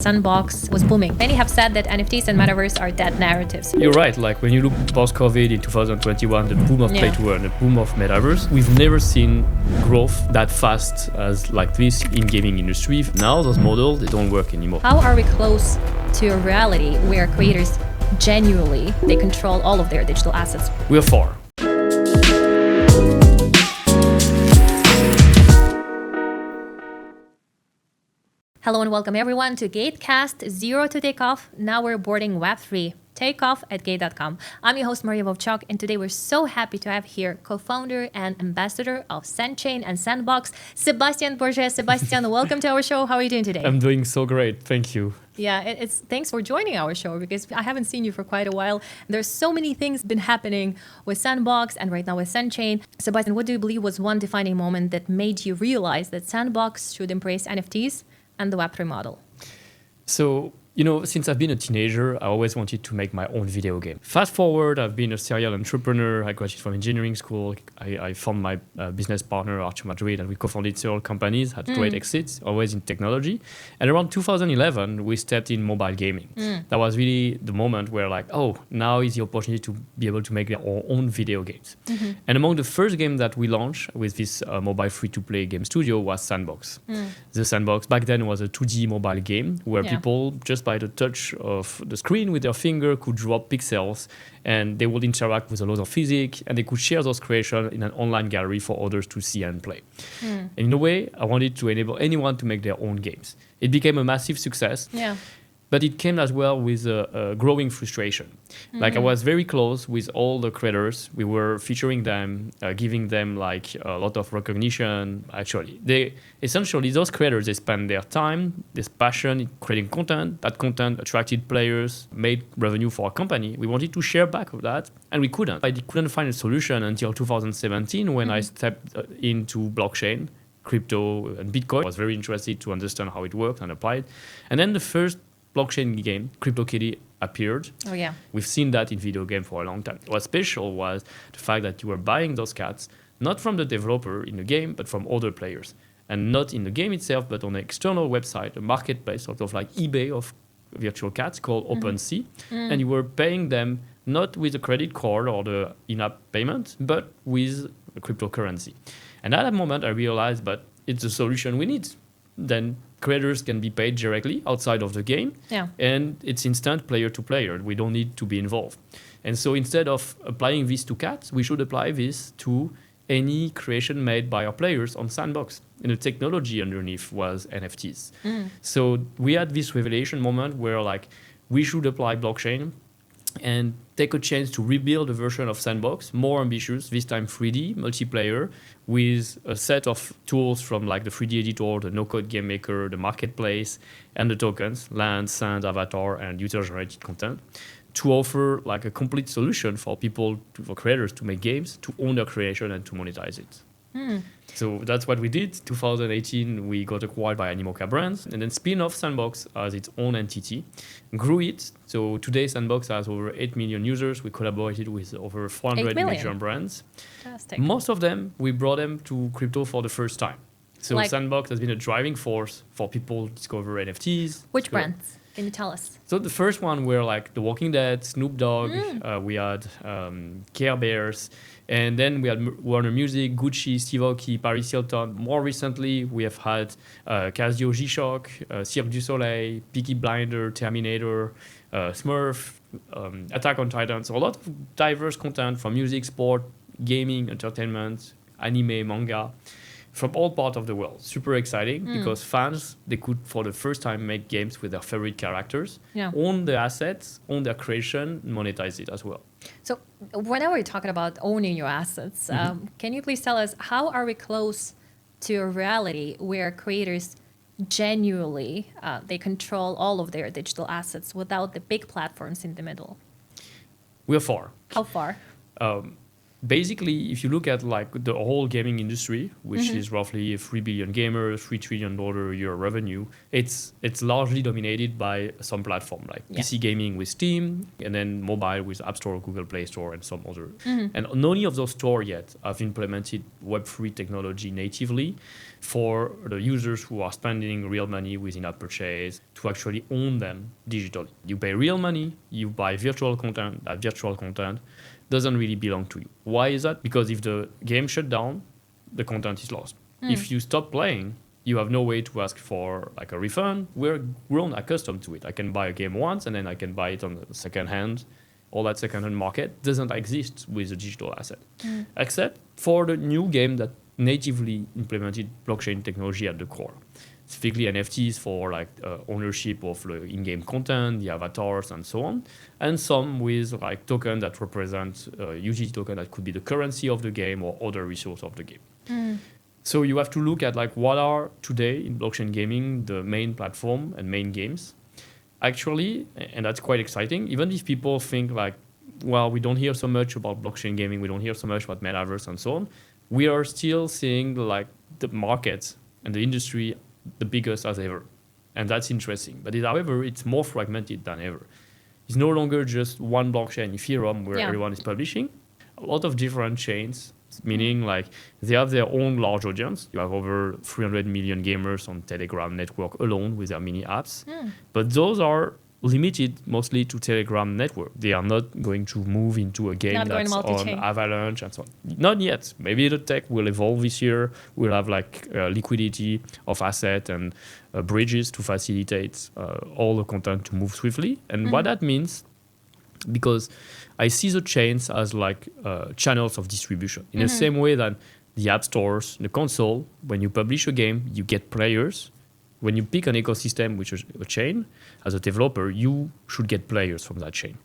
Sandbox was booming. Many have said that NFTs and Metaverse are dead narratives. You're right. Like when you look post-COVID in 2021, the boom of Play to Earn, the boom of Metaverse, we've never seen growth that fast as like this in gaming industry. Now those models, they don't work anymore. How are we close to a reality where creators genuinely, they control all of their digital assets? We are far. Hello and welcome everyone to Gatecast, Zero to Takeoff. Now we're boarding Web3. Takeoff at gate.com. I'm your host, Maria Vovchuk, and today we're so happy to have here co-founder and ambassador of Sandchain and Sandbox, Sébastien Borget. Sébastien, welcome to our show. How are you doing today? I'm doing so great. Thank you. Yeah, it's thanks for joining our show because I haven't seen you for quite a while. There's so many things been happening with Sandbox and right now with Sandchain. Sébastien, what do you believe was one defining moment that made you realize that Sandbox should embrace NFTs and the Web3 model? So, since I've been a teenager, I always wanted to make my own video game. Fast forward, I've been a serial entrepreneur. I graduated from engineering school. I found my business partner, Arthur Madrid, and we co-founded several companies, had great exits, always in technology. And around 2011, we stepped in mobile gaming. That was really the moment where now is the opportunity to be able to make our own video games. And among the first games that we launched with this mobile free-to-play game studio was Sandbox. The Sandbox back then was a 2D mobile game where people just by the touch of the screen with their finger could drop pixels and they would interact with a lot of physics and they could share those creations in an online gallery for others to see and play. And in a way, I wanted to enable anyone to make their own games. It became a massive success. But it came as well with a growing frustration. Like I was very close with all the creators. We were featuring them, giving them like a lot of recognition. Actually, those creators, they spend their time, this passion in creating content. That content attracted players, made revenue for our company. We wanted to share back of that, and we couldn't. I couldn't find a solution until 2017 when I stepped into blockchain, crypto, and Bitcoin. I was very interested to understand how it worked and apply it. And then the first blockchain game, CryptoKitty, appeared. Oh yeah. We've seen that in video game for a long time. What's special was the fact that you were buying those cats, not from the developer in the game, but from other players. And not in the game itself, but on an external website, a marketplace, sort of like eBay of virtual cats called OpenSea. And you were paying them not with a credit card or the in-app payment, but with a cryptocurrency. And at that moment, I realized, but it's a solution we need. Then creators can be paid directly outside of the game, and it's instant player to player. We don't need to be involved. And so instead of applying this to cats, we should apply this to any creation made by our players on Sandbox. And the technology underneath was NFTs. So we had this revelation moment where we should apply blockchain and take a chance to rebuild a version of Sandbox, more ambitious, this time 3D, multiplayer, with a set of tools from the 3D editor, the no-code game maker, the marketplace, and the tokens, land, sand, avatar, and user-generated content, to offer a complete solution for for creators to make games, to own their creation, and to monetize it. So that's what we did. 2018, we got acquired by Animoca Brands, and then spin off Sandbox as its own entity, grew it. So today, Sandbox has over 8 million users. We collaborated with over 400 major brands. Fantastic. Most of them, we brought them to crypto for the first time. So Sandbox has been a driving force for people to discover NFTs. Which brands? Can you tell us? So the first one were The Walking Dead, Snoop Dogg, we had Care Bears, and then we had Warner Music, Gucci, Steve Aoki, Paris Hilton. More recently, we have had Casio G-Shock, Cirque du Soleil, Peaky Blinder, Terminator, Smurf, Attack on Titan. So a lot of diverse content from music, sport, gaming, entertainment, anime, manga, from all parts of the world. Super exciting because fans, they could for the first time make games with their favorite characters, own their assets, own their creation, monetize it as well. So whenever we're talking about owning your assets, can you please tell us how are we close to a reality where creators genuinely, they control all of their digital assets without the big platforms in the middle? We are far. How far? Basically, if you look at the whole gaming industry, which is roughly 3 billion gamers, $3 trillion a year revenue, it's largely dominated by some platform like PC gaming with Steam, and then mobile with App Store, Google Play Store, and some other. And none of those stores yet have implemented Web3 technology natively. for the users who are spending real money with in-app purchase to actually own them digitally. You pay real money, you buy virtual content. That virtual content doesn't really belong to you. Why is that? Because if the game shut down, the content is lost. If you stop playing, you have no way to ask for like a refund. We're grown accustomed to it. I can buy a game once and then I can buy it on the second hand. All that second-hand market doesn't exist with a digital asset, except for the new game that natively implemented blockchain technology at the core. Specifically NFTs for like ownership of the in-game content, the avatars, and so on, and some with like token that represent utility token that could be the currency of the game or other resource of the game. So you have to look at like what are today in blockchain gaming the main platform and main games. Actually, and that's quite exciting, even if people think like, well, we don't hear so much about blockchain gaming, we don't hear so much about Metaverse and so on, we are still seeing like the market and the industry the biggest as ever. And that's interesting. But however, it's more fragmented than ever. It's no longer just one blockchain, Ethereum, where everyone is publishing. A lot of different chains, meaning like they have their own large audience. You have over 300 million gamers on Telegram network alone with their mini apps. But those are limited mostly to Telegram network. They are not going to move into a game that's on Avalanche and so on. Not yet. Maybe the tech will evolve this year. We'll have like liquidity of asset and bridges to facilitate all the content to move swiftly. And what that means, because I see the chains as like channels of distribution. In the same way that the app stores, the console, when you publish a game, you get players. When you pick an ecosystem, which is a chain, as a developer, you should get players from that chain.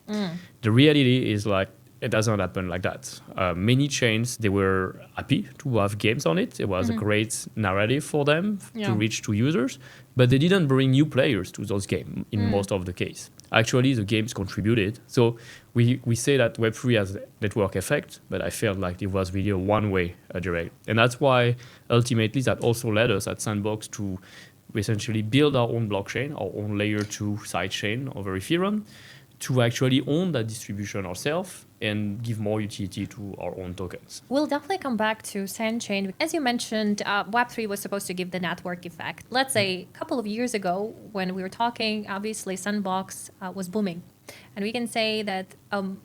The reality is like, it doesn't happen like that. Many chains, they were happy to have games on it. It was a great narrative for them to reach to users, but they didn't bring new players to those games in most of the case. Actually, the games contributed. So we say that Web3 has a network effect, but I felt like it was really a one-way direct. And that's why ultimately that also led us at Sandbox to essentially build our own blockchain, our own layer 2 sidechain over Ethereum, to actually own that distribution ourselves and give more utility to our own tokens. We'll definitely come back to Sandchain. As you mentioned, Web3 was supposed to give the network effect. Let's say a couple of years ago when we were talking, obviously Sandbox was booming. And we can say that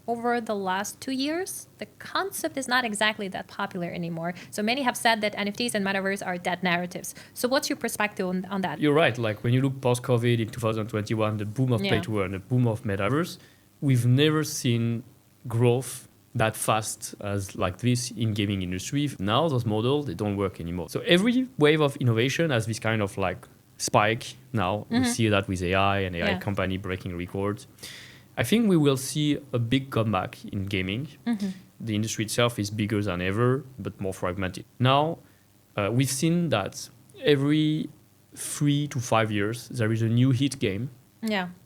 over the last 2 years, the concept is not exactly that popular anymore. So many have said that NFTs and Metaverse are dead narratives. So what's your perspective on that? You're right. Like when you look post-COVID in 2021, the boom of Play to Earn, the boom of Metaverse, we've never seen growth that fast as like this in gaming industry. Now those models, they don't work anymore. So every wave of innovation has this kind of like spike now. We see that with AI and AI company breaking records. I think we will see a big comeback in gaming. The industry itself is bigger than ever, but more fragmented. Now, we've seen that every 3 to 5 years, there is a new hit game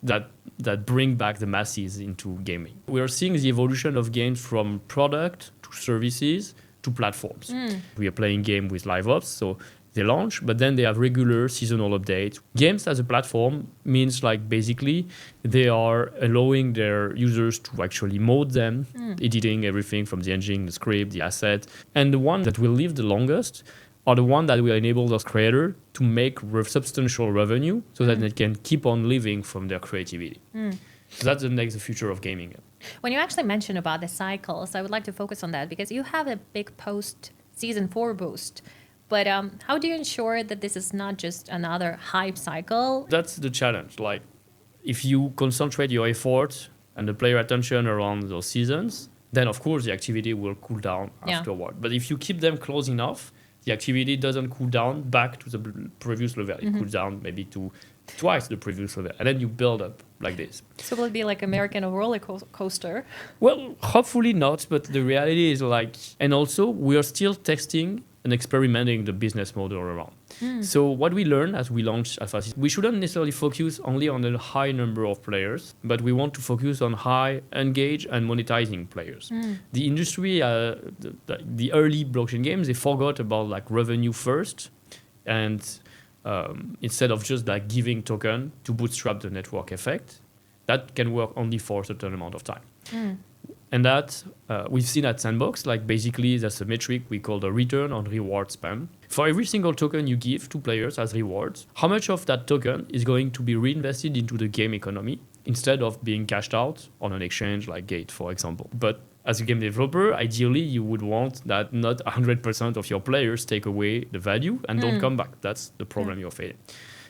that bring back the masses into gaming. We are seeing the evolution of games from product to services to platforms. We are playing game with live ops, so they launch, but then they have regular seasonal updates. Games as a platform means like basically they are allowing their users to actually mode them, editing everything from the engine, the script, the asset. And the one that will live the longest are the one that will enable those creators to make substantial revenue so that they can keep on living from their creativity. So that's the future of gaming. When you actually mentioned about the cycles, I would like to focus on that because you have a big post-season 4 boost. But how do you ensure that this is not just another hype cycle? That's the challenge. Like, if you concentrate your effort and the player attention around those seasons, then of course the activity will cool down afterward. But if you keep them close enough, the activity doesn't cool down back to the previous level. It cools down maybe to twice the previous level. And then you build up like this. So will it be like American roller coaster? Well, hopefully not. But the reality is like, and also we are still testing and experimenting the business model around. So what we learned as we launched Alpha, we shouldn't necessarily focus only on a high number of players, but we want to focus on high engaged and monetizing players. The industry, the early blockchain games, they forgot about like revenue first, and instead of just like giving token to bootstrap the network effect, that can work only for a certain amount of time. And that we've seen at Sandbox, like basically that's a metric we call the return on reward spend. For every single token you give to players as rewards, how much of that token is going to be reinvested into the game economy instead of being cashed out on an exchange like Gate, for example. But as a game developer, ideally you would want that not 100% of your players take away the value and don't come back. That's the problem you're facing.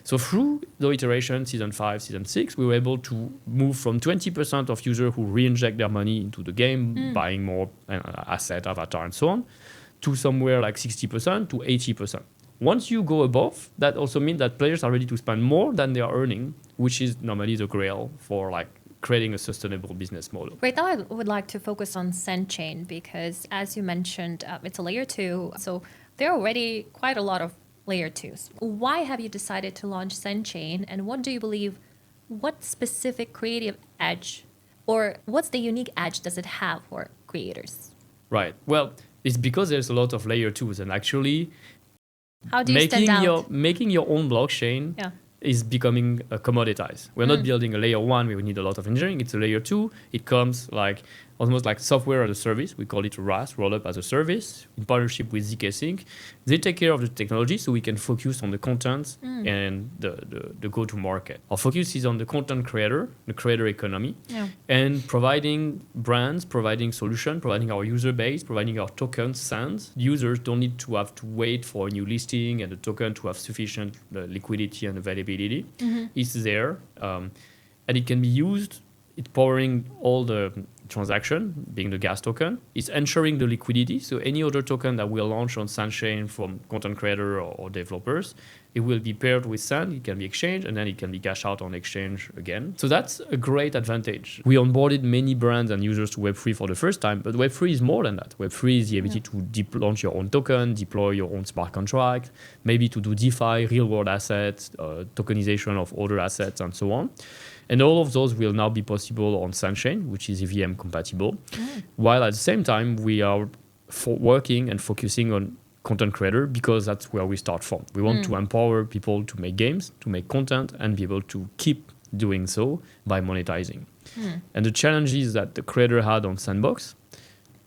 So through the iteration, season 5, season 6, we were able to move from 20% of users who re-inject their money into the game, buying more asset, avatar, and so on, to somewhere like 60% to 80%. Once you go above, that also means that players are ready to spend more than they are earning, which is normally the grail for like creating a sustainable business model. Right now, I would like to focus on SendChain because, as you mentioned, it's a layer 2. So there are already quite a lot of layer 2s. Why have you decided to launch SendChain, and what do you believe, what specific creative edge or what's the unique edge does it have for creators? Right. Well, it's because there's a lot of layer 2s, and actually how do you stand out? Making your own blockchain is becoming commoditized. We're not building a layer 1 where we need a lot of engineering. It's a layer 2. It comes like almost like software as a service. We call it RAS, roll up as a service, in partnership with ZK Sync. They take care of the technology so we can focus on the content and the go-to-market. Our focus is on the content creator, the creator economy, and providing brands, providing solution, providing our user base, providing our tokens sends. Users don't need to have to wait for a new listing and the token to have sufficient liquidity and availability. It's there, and it can be used. It's powering all the transaction, being the gas token. It's ensuring the liquidity. So any other token that we'll launch on SandChain from content creator or developers, it will be paired with Sand. It can be exchanged, and then it can be cashed out on exchange again. So that's a great advantage. We onboarded many brands and users to Web3 for the first time, but Web3 is more than that. Web3 is the ability to launch your own token, deploy your own smart contract, maybe to do DeFi, real-world assets, tokenization of other assets, and so on. And all of those will now be possible on SandChain, which is EVM compatible, while at the same time, we are working and focusing on content creator because that's where we start from. We want to empower people to make games, to make content, and be able to keep doing so by monetizing. And the challenges that the creator had on Sandbox,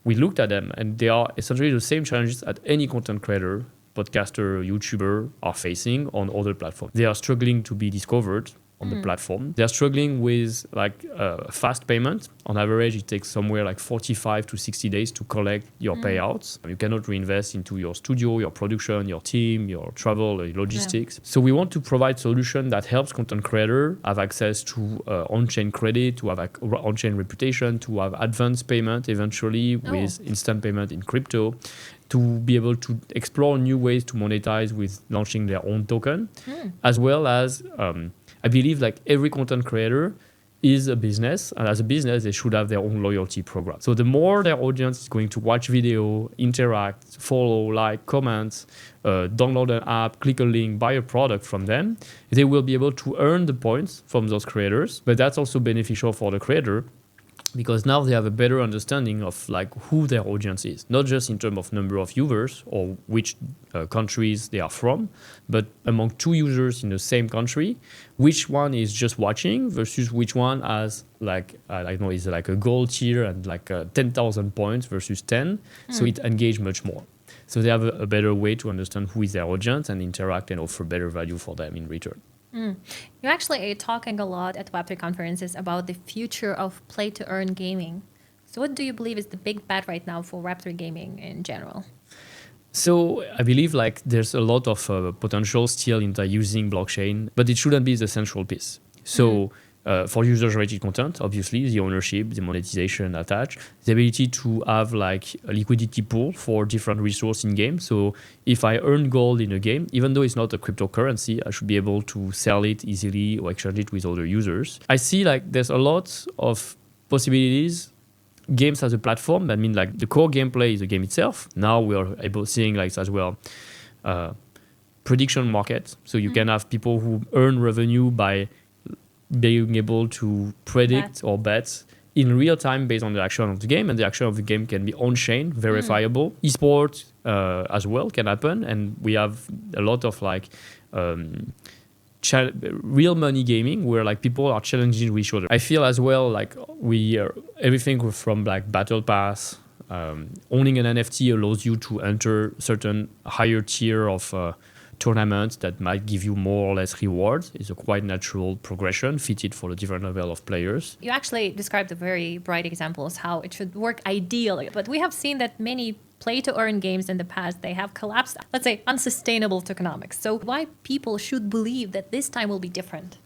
we looked at them, and they are essentially the same challenges that any content creator, podcaster, YouTuber are facing on other platforms. They are struggling to be discovered on the platform. They're struggling with like fast payment. On average, it takes somewhere like 45 to 60 days to collect your payouts. You cannot reinvest into your studio, your production, your team, your travel, your logistics. So we want to provide solution that helps content creator have access to on-chain credit, to have on-chain reputation, to have advanced payment eventually with instant payment in crypto, to be able to explore new ways to monetize with launching their own token, as well as I believe like every content creator is a business, and as a business, they should have their own loyalty program. So the more their audience is going to watch video, interact, follow, like, comment, download an app, click a link, buy a product from them, they will be able to earn the points from those creators. But that's also beneficial for the creator, because now they have a better understanding of like who their audience is, not just in terms of number of users or which countries they are from, but among two users in the same country, which one is just watching versus which one has like I know is like a gold tier and like 10,000 points versus 10, so it engage much more. So they have a better way to understand who is their audience and interact and offer better value for them in return. You're actually talking a lot at Web3 conferences about the future of play-to-earn gaming. So what do you believe is the big bet right now for Web3 gaming in general? So I believe like there's a lot of potential still in using blockchain, but it shouldn't be the central piece. So for user-generated content, obviously, the ownership, the monetization attached, the ability to have like a liquidity pool for different resources in game. So if I earn gold in a game, even though it's not a cryptocurrency, I should be able to sell it easily or exchange it with other users. I see like there's a lot of possibilities. Games as a platform, I mean like the core gameplay is the game itself. Now we are able seeing like as well prediction market. So you can have people who earn revenue by being able to predict or bet in real time based on the action of the game, and the action of the game can be on-chain, verifiable. Esports as well can happen, and we have a lot of like real money gaming where like people are challenging with each other. I feel as well like everything from like battle pass, owning an NFT allows you to enter certain higher tier of tournaments that might give you more or less rewards. It's a quite natural progression fitted for the different level of players. You actually described a very bright examples how it should work ideally, but we have seen that many play-to-earn games in the past, they have collapsed, let's say, unsustainable tokenomics. So why people should believe that this time will be different?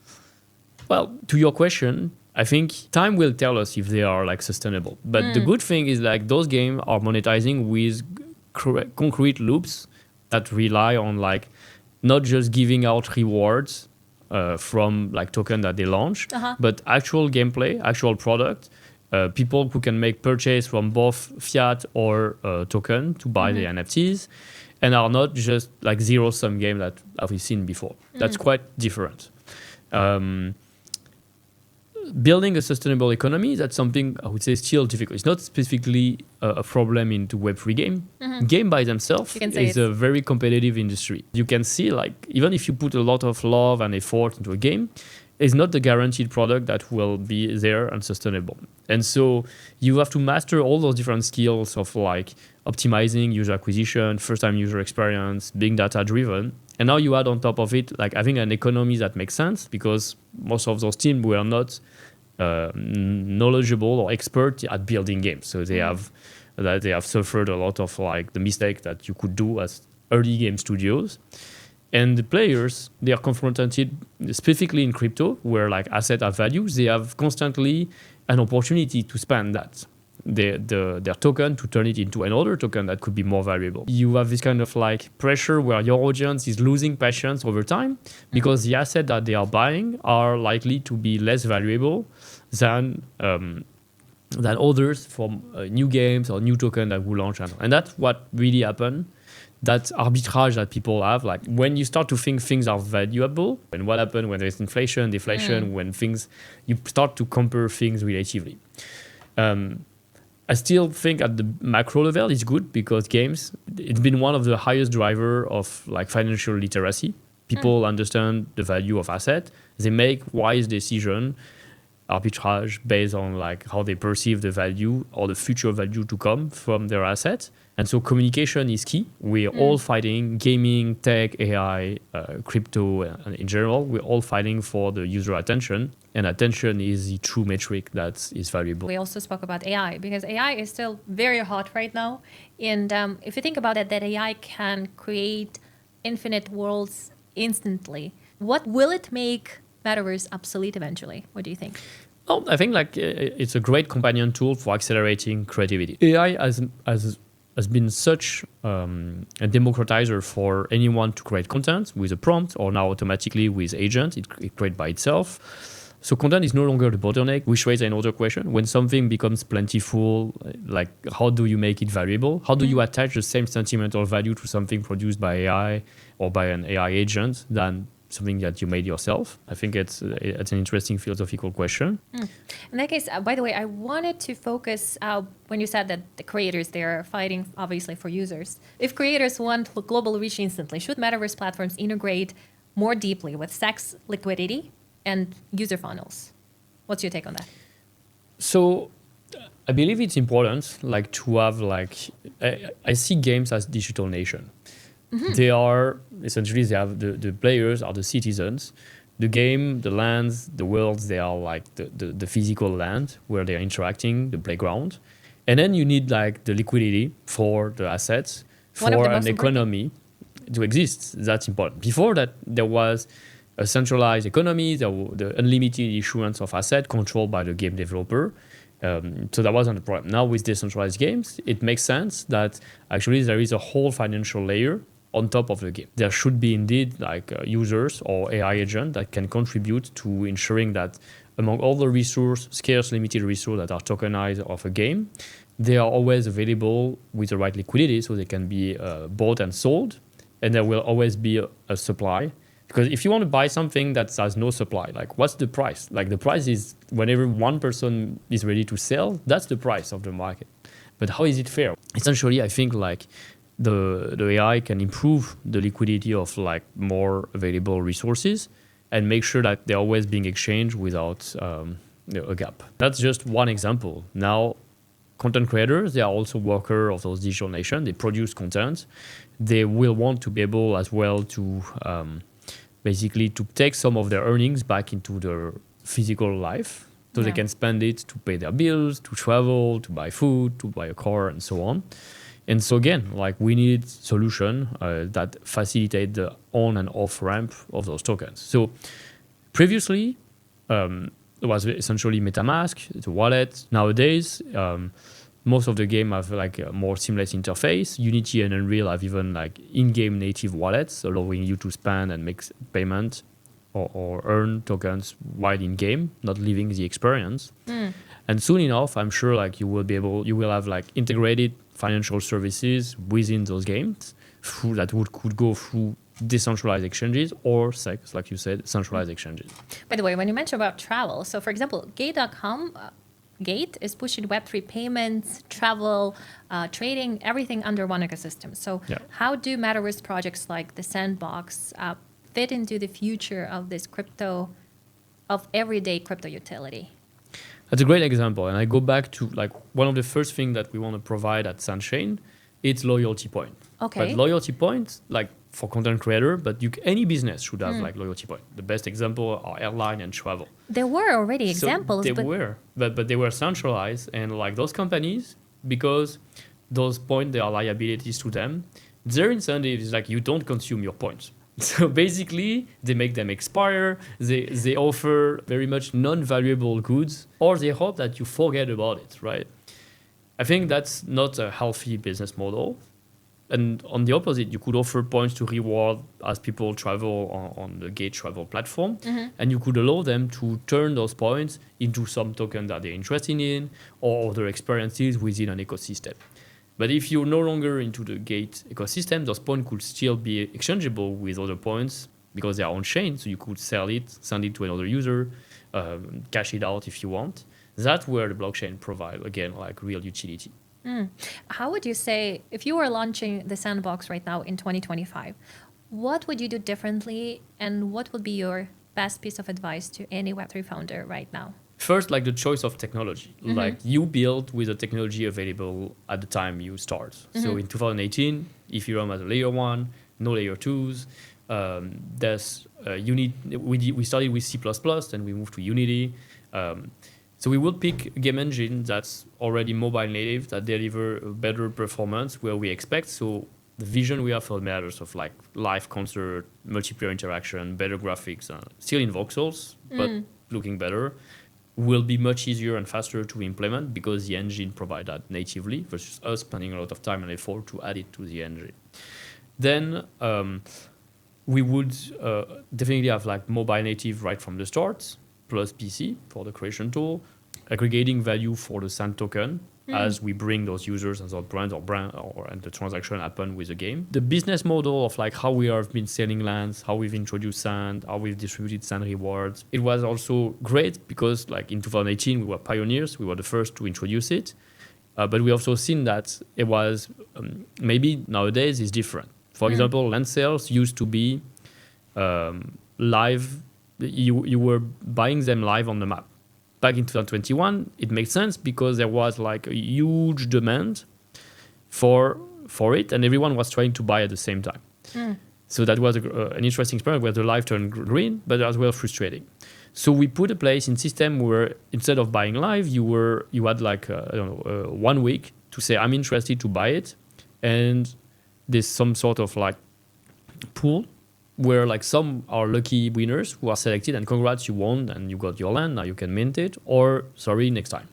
Well, to your question, I think time will tell us if they are like sustainable. But the good thing is like those games are monetizing with concrete loops that rely on like not just giving out rewards from like token that they launched, but actual gameplay, actual product. People who can make purchase from both fiat or token to buy the NFTs, and are not just like zero-sum game that we've seen before. That's quite different. Building a sustainable economy, that's something I would say still difficult. It's not specifically a problem into Web3 game. Game by themselves is a very competitive industry. You can see like even if you put a lot of love and effort into a game, it's not the guaranteed product that will be there and sustainable. And so you have to master all those different skills of like optimizing user acquisition, first-time user experience, being data-driven. And now you add on top of it, like having an economy that makes sense because most of those teams were not knowledgeable or expert at building games. So they have suffered a lot of like the mistake that you could do as early game studios. And the players, they are confronted, specifically in crypto, where like assets have values, they have constantly an opportunity to spend that, their token, to turn it into another token that could be more valuable. You have this kind of like pressure where your audience is losing patience over time because the assets that they are buying are likely to be less valuable than others from new games or new token that will launch. And that's what really happened. That arbitrage that people have, like when you start to think things are valuable, and what happens when there's inflation, deflation, when you start to compare things relatively. I still think at the macro level it's good because games, it's been one of the highest driver of like financial literacy. People understand the value of asset. They make wise decision, arbitrage based on like how they perceive the value or the future value to come from their asset. And so communication is key. We're all fighting gaming, tech, AI, crypto, and in general, we're all fighting for the user attention. And attention is the true metric that is valuable. We also spoke about AI because AI is still very hot right now. And if you think about it, that AI can create infinite worlds instantly. What will it make Metaverse obsolete eventually? What do you think? Oh, I think like it's a great companion tool for accelerating creativity. AI has been such a democratizer for anyone to create content with a prompt or now automatically with agent. It creates by itself. So content is no longer the bottleneck, which raises another question. When something becomes plentiful, like how do you make it valuable? How do you attach the same sentimental value to something produced by AI or by an AI agent than something that you made yourself? I think it's an interesting philosophical question. In that case, by the way, I wanted to focus when you said that the creators, they're fighting obviously for users. If creators want global reach instantly, should Metaverse platforms integrate more deeply with SEX liquidity and user funnels? What's your take on that? So I believe it's important like to have like, I see games as digital nation. They are essentially, they have the players are the citizens. The game, the lands, the worlds, they are like the physical land where they're interacting, the playground. And then you need like the liquidity for the assets, for an economy to exist. That's important. Before that, there was a centralized economy, the unlimited issuance of assets controlled by the game developer. So that wasn't a problem. Now with decentralized games, it makes sense that actually there is a whole financial layer on top of the game. There should be indeed like users or AI agents that can contribute to ensuring that among all the scarce limited resources that are tokenized of a game, they are always available with the right liquidity so they can be bought and sold, and there will always be a supply. Because if you want to buy something that has no supply, like what's the price? Like the price is whenever one person is ready to sell, that's the price of the market. But how is it fair? Essentially, I think like the AI can improve the liquidity of like more available resources and make sure that they're always being exchanged without a gap. That's just one example. Now, content creators, they are also workers of those digital nations. They produce content. They will want to be able as well to basically to take some of their earnings back into their physical life, so they can spend it to pay their bills, to travel, to buy food, to buy a car, and so on. And so again, like we need solution that facilitate the on and off ramp of those tokens. So previously, it was essentially MetaMask, the wallet. Nowadays, most of the game have like a more seamless interface. Unity and Unreal have even like in-game native wallets, allowing you to spend and make payment or earn tokens while in game, not leaving the experience. And soon enough, I'm sure like you will have like integrated financial services within those games could go through decentralized exchanges or SECs, like you said, centralized exchanges. By the way, when you mentioned about travel, so for example, Gate.com, Gate is pushing Web3 payments, travel, trading, everything under one ecosystem. So how do Metaverse projects like the Sandbox fit into the future of this everyday crypto utility? That's a great example. And I go back to like one of the first things that we want to provide at Sandchain, it's loyalty point. Okay. But loyalty points, like for content creator, but any business should have like loyalty point. The best example are airline and travel. There were already examples. But they were centralized, and like those companies, because those points, they are liabilities to them, their incentive is like you don't consume your points. So basically, they make them expire, they offer very much non-valuable goods, or they hope that you forget about it, right? I think that's not a healthy business model. And on the opposite, you could offer points to reward as people travel on the Gate travel platform. And you could allow them to turn those points into some token that they're interested in or other experiences within an ecosystem. But if you're no longer into the Gate ecosystem, those points could still be exchangeable with other points because they are on chain. So you could sell it, send it to another user, cash it out if you want. That's where the blockchain provides, again, like real utility. How would you say, if you were launching the Sandbox right now in 2025, what would you do differently and what would be your best piece of advice to any Web3 founder right now? First, like the choice of technology. Like you build with the technology available at the time you start. So in 2018, Ethereum has a layer 1, no layer 2s. We started with C++ and we moved to Unity. So we will pick a game engine that's already mobile native, that deliver a better performance where we expect. So the vision we have for Metaverse of like live concert, multiplayer interaction, better graphics, still in voxels, but looking better, will be much easier and faster to implement because the engine provide that natively versus us spending a lot of time and effort to add it to the engine. Then we would definitely have like mobile native right from the start, plus PC for the creation tool, aggregating value for the Sand token as we bring those users as our brand and the transaction happen with the game. The business model of like how we have been selling lands, how we've introduced Sand, how we've distributed Sand rewards. It was also great because like in 2018 we were pioneers, we were the first to introduce it. But we also seen that it was maybe nowadays is different. For example, land sales used to be live. You were buying them live on the map. Back in 2021, it makes sense because there was like a huge demand for it, and everyone was trying to buy at the same time. So that was an interesting experience where the live turned green, but as well frustrating. So we put a place in system where instead of buying live, you had like 1 week to say I'm interested to buy it, and there's some sort of like pool where like some are lucky winners who are selected and congrats, you won and you got your land, now you can mint it, or sorry, next time.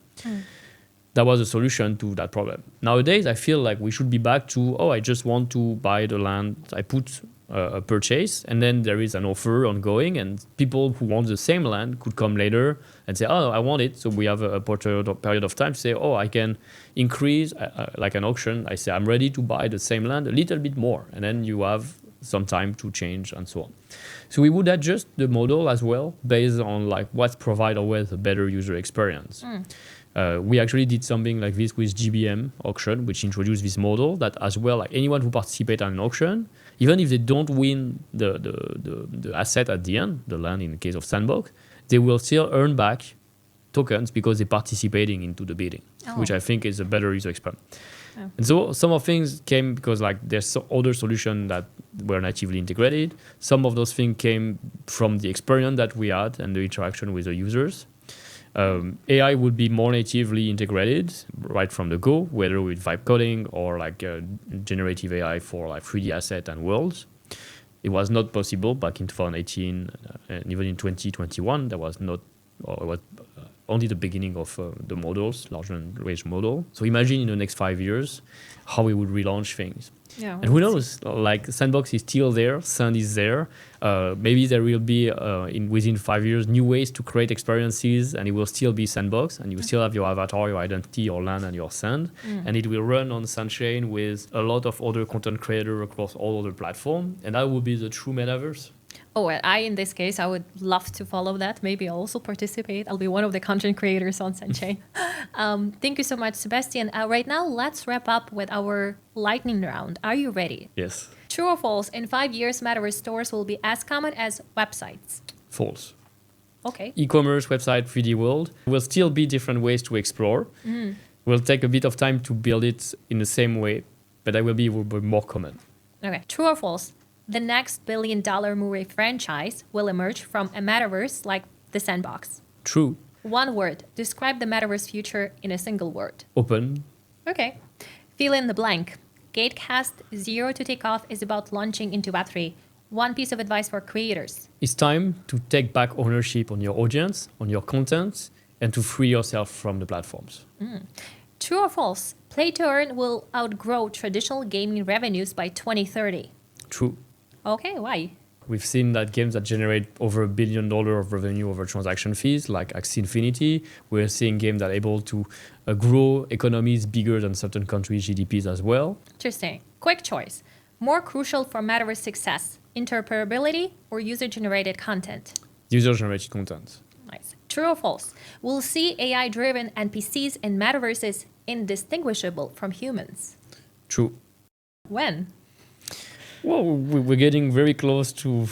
That was a solution to that problem. Nowadays, I feel like we should be back to, I just want to buy the land. I put a purchase and then there is an offer ongoing and people who want the same land could come later and say, I want it. So we have a period of time to say, I can increase like an auction. I say, I'm ready to buy the same land a little bit more. And then you have some time to change and so on. So we would adjust the model as well based on like what provide always a better user experience. We actually did something like this with GBM auction, which introduced this model that as well, like anyone who participates in an auction, even if they don't win the asset at the end, the land in the case of Sandbox, they will still earn back tokens because they're participating into the bidding, which I think is a better user experience. Oh. And so some of things came because like there's other solutions that were natively integrated. Some of those things came from the experience that we had and the interaction with the users. AI would be more natively integrated right from the go, whether with vibe coding or like generative AI for like 3D asset and worlds. It was not possible back in 2018 and even in 2021. There was not, or it was only the beginning of the models, large language model. So imagine in the next 5 years how we would relaunch things. Yeah, and who knows? Like Sandbox is still there, Sand is there. Maybe there will be within 5 years new ways to create experiences, and it will still be Sandbox, and you will still have your avatar, your identity, your land, and your sand, and it will run on Sandchain with a lot of other content creators across all other platforms, and that will be the true metaverse. Oh, well, in this case, I would love to follow that. Maybe also participate. I'll be one of the content creators on Sandchain. Thank you so much, Sébastien. Right now, let's wrap up with our lightning round. Are you ready? Yes. True or false? In 5 years, Metaverse stores will be as common as websites. False. Okay. E-commerce, website, 3D world will still be different ways to explore. Will take a bit of time to build it in the same way, but that will be more common. Okay. True or false? The next billion-dollar movie franchise will emerge from a metaverse like the Sandbox. True. One word. Describe the metaverse future in a single word. Open. Okay. Fill in the blank. Gatecast Zero to Take Off is about launching into Web3. One piece of advice for creators. It's time to take back ownership on your audience, on your content, and to free yourself from the platforms. True or false? Play to earn will outgrow traditional gaming revenues by 2030. True. Okay, why? We've seen that games that generate over $1 billion of revenue over transaction fees, like Axie Infinity. We're seeing games that are able to grow economies bigger than certain countries' GDPs as well. Interesting. Quick choice. More crucial for Metaverse success, interoperability or user-generated content? User-generated content. Nice. True or false? We'll see AI-driven NPCs in Metaverses indistinguishable from humans. True. When? Well, we're getting very close to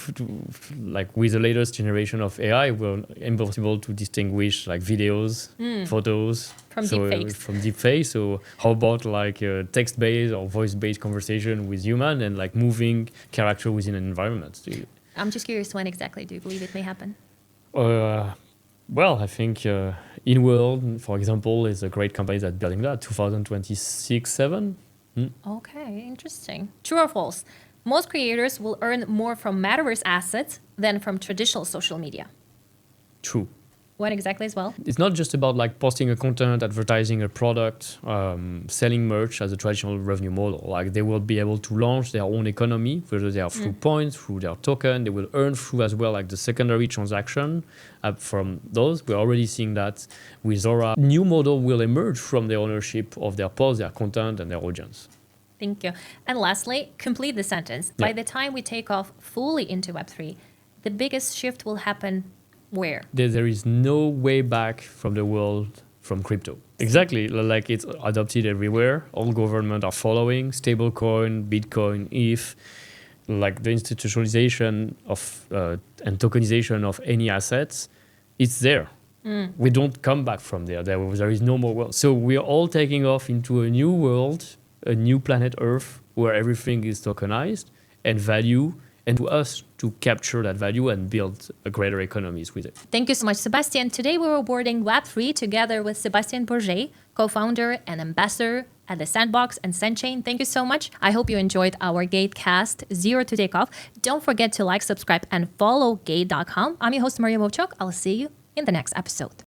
like with the latest generation of AI, we're impossible to distinguish like videos, photos from deepfakes. So how about like text-based or voice-based conversation with human and like moving character within an environment? I'm just curious, when exactly do you believe it may happen? Well, I think InWorld, for example, is a great company that's building that. 2026-7. Okay, interesting. True or false? Most creators will earn more from Metaverse assets than from traditional social media. True. What exactly as well? It's not just about like posting a content, advertising a product, selling merch as a traditional revenue model. Like they will be able to launch their own economy, whether they are through points, through their token. They will earn through as well like the secondary transaction from those. We're already seeing that with Zora. New model will emerge from the ownership of their posts, their content, and their audience. Thank you. And lastly, complete the sentence. Yeah. By the time we take off fully into Web3, the biggest shift will happen where? There is no way back from the world from crypto. Exactly. Like it's adopted everywhere. All governments are following. Stablecoin, Bitcoin, ETH. Like the institutionalization of and tokenization of any assets, it's there. We don't come back from there. There is no more world. So we are all taking off into a new world, a new planet Earth, where everything is tokenized and value, and to us to capture that value and build a greater economies with it. Thank you so much, Sébastien. Today we were boarding Web3 together with Sébastien Borget, co-founder and ambassador at the Sandbox and Sandchain. Thank you so much. I hope you enjoyed our Gatecast Zero to Take Off. Don't forget to like, subscribe, and follow Gate.com. I'm your host, Maria Wovchuk. I'll see you in the next episode.